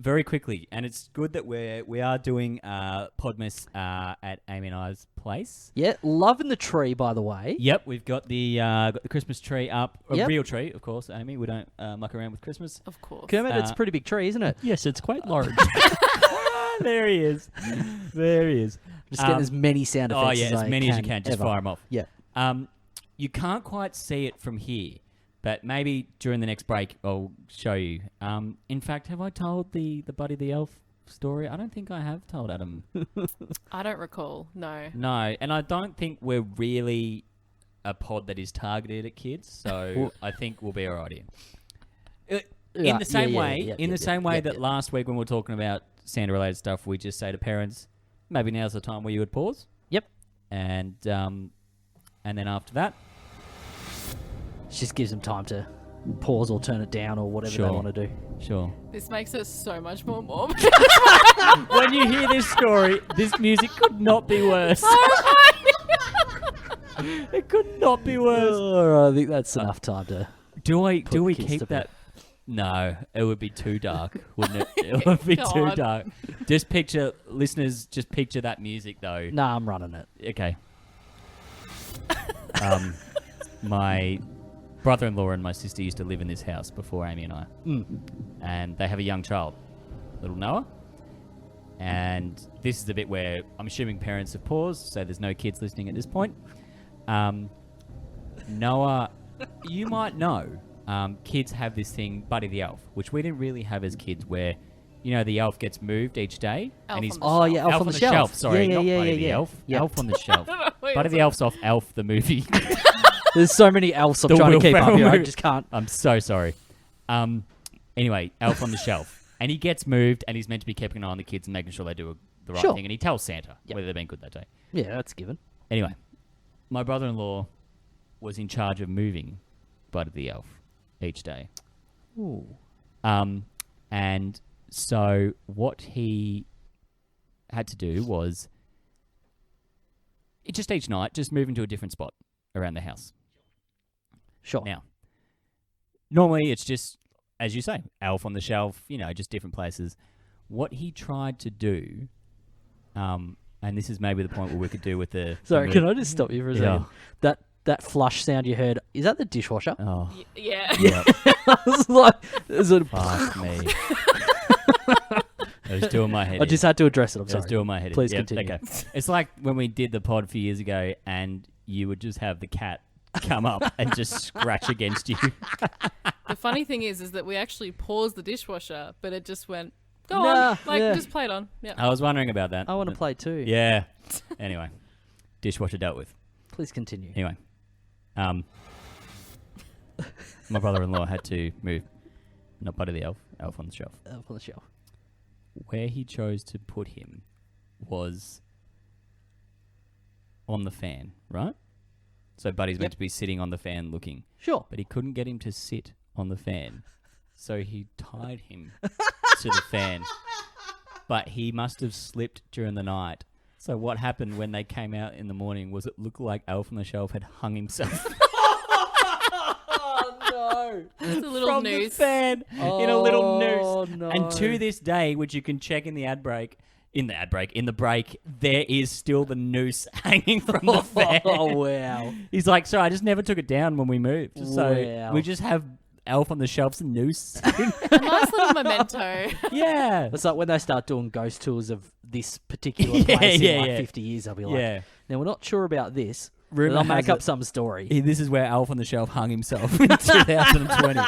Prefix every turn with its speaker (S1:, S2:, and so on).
S1: very quickly, and it's good that we are doing Podmas at Amy and I's place.
S2: Yeah, loving the tree, by the way.
S1: Yep, we've got the Christmas tree up. A
S2: Yep.
S1: real tree, of course, Amy. We don't muck around with Christmas.
S3: Of course.
S2: Kermit, it's a pretty big tree, isn't it?
S4: Yes, it's quite large.
S1: There he is. There he is.
S2: Just getting as many sound effects
S1: Oh, yeah,
S2: as
S1: as many as you can. Just
S2: ever.
S1: fire them off.
S2: Yeah.
S1: You can't quite see it from here, but maybe during the next break I'll show you. In fact, have I told the Buddy the Elf story? I don't think I have told Adam.
S3: I don't recall. No.
S1: No, and I don't think we're really a pod that is targeted at kids, so I think we'll be all right here. In the same way that last week when we were talking about Santa-related stuff, we just say to parents, maybe now's the time where you would pause.
S2: Yep.
S1: And then after that,
S2: Just gives them time to pause or turn it down or whatever they want to do.
S1: sure.
S3: This makes us so much more morbid.
S1: When you hear this story, this music could not be worse. It could not be worse.
S2: I think that's enough time to...
S1: Do we
S2: kids to
S1: keep
S2: bed.
S1: that? No, it would be too dark, wouldn't it? It would be too
S3: God.
S1: dark. Just picture, listeners, just picture that music though.
S2: Nah, I'm running it.
S1: Okay. My brother-in-law and my sister used to live in this house before Amy and I. And they have a young child, little Noah. And this is the bit where I'm assuming parents have paused, so there's no kids listening at this point. Noah, you might know, kids have this thing, Buddy the Elf, which we didn't really have as kids, where, you know, the elf gets moved each day.
S3: Elf
S1: and he's
S3: on the shelf.
S2: Yeah, Elf on the Shelf.
S1: Sorry,
S2: Yeah,
S1: not
S2: yeah,
S1: Buddy
S2: yeah,
S1: the
S2: yeah.
S1: Elf.
S2: Yeah.
S1: Elf on the Shelf.
S3: Wait,
S1: Buddy the Elf's off Elf the movie.
S2: There's so many elves I'm
S1: The
S2: trying to
S1: Will
S2: keep up
S1: Ferrell
S2: here. I
S1: movie.
S2: just can't.
S1: I'm so sorry. Anyway, Elf on the Shelf. And he gets moved, and he's meant to be keeping an eye on the kids and making sure they do the right
S2: Sure.
S1: thing. And he tells Santa
S2: Yep.
S1: whether they've been good that day.
S2: Yeah, that's given.
S1: Anyway, my brother-in-law was in charge of moving Buddy the Elf each day.
S2: Ooh.
S1: And so what he had to do was just each night, just move into a different spot around the house.
S2: Sure.
S1: Now, normally it's just, as you say, Elf on the Shelf, you know, just different places. What he tried to do, and this is maybe the point where we could do with the...
S2: Sorry, can I just stop you for a second? That flush sound you heard, is that the dishwasher?
S1: Oh,
S3: Yeah.
S1: yeah.
S2: I was like, is it...
S1: Fuck me. I was doing my head
S2: I just had to address it, I'm
S1: I was
S2: sorry.
S1: doing my head in.
S2: Please
S1: Yep,
S2: continue.
S1: Okay. It's like when we did the pod a few years ago and you would just have the cat come up and just scratch against you.
S3: The funny thing is that we actually paused the dishwasher, but it just went, go
S2: Nah,
S3: on. Like,
S2: yeah.
S3: just play it on. Yeah.
S1: I was wondering about that.
S2: I want to play too.
S1: Yeah. Anyway, dishwasher dealt with.
S2: Please continue.
S1: Anyway, my brother-in-law had to move, not Buddy the Elf, Elf on the Shelf.
S2: Elf on the Shelf.
S1: Where he chose to put him was on the fan, right? So Buddy's meant to be sitting on the fan looking,
S2: Sure.
S1: but he couldn't get him to sit on the fan. So he tied him to the fan. But he must have slipped during the night. So what happened when they came out in the morning was it looked like Elf on the Shelf had hung himself
S3: Just a little
S1: from
S3: noose.
S1: the fan in a little noose.
S2: No.
S1: And to this day, which you can check in the break, there is still the noose hanging from the fan.
S2: Oh, wow.
S1: He's like, sorry, I just never took it down when we moved. So
S2: Wow.
S1: we just have Elf on the Shelf's noose.
S3: A nice little memento.
S1: Yeah.
S2: It's like when they start doing ghost tours of this particular
S1: Yeah,
S2: place
S1: yeah,
S2: in like
S1: yeah.
S2: 50 years, I'll be like,
S1: Yeah.
S2: now we're not sure about this.
S1: Rumour
S2: But I'll make
S1: has
S2: up
S1: it-
S2: some story.
S1: This is where Elf on the Shelf hung himself in 2020.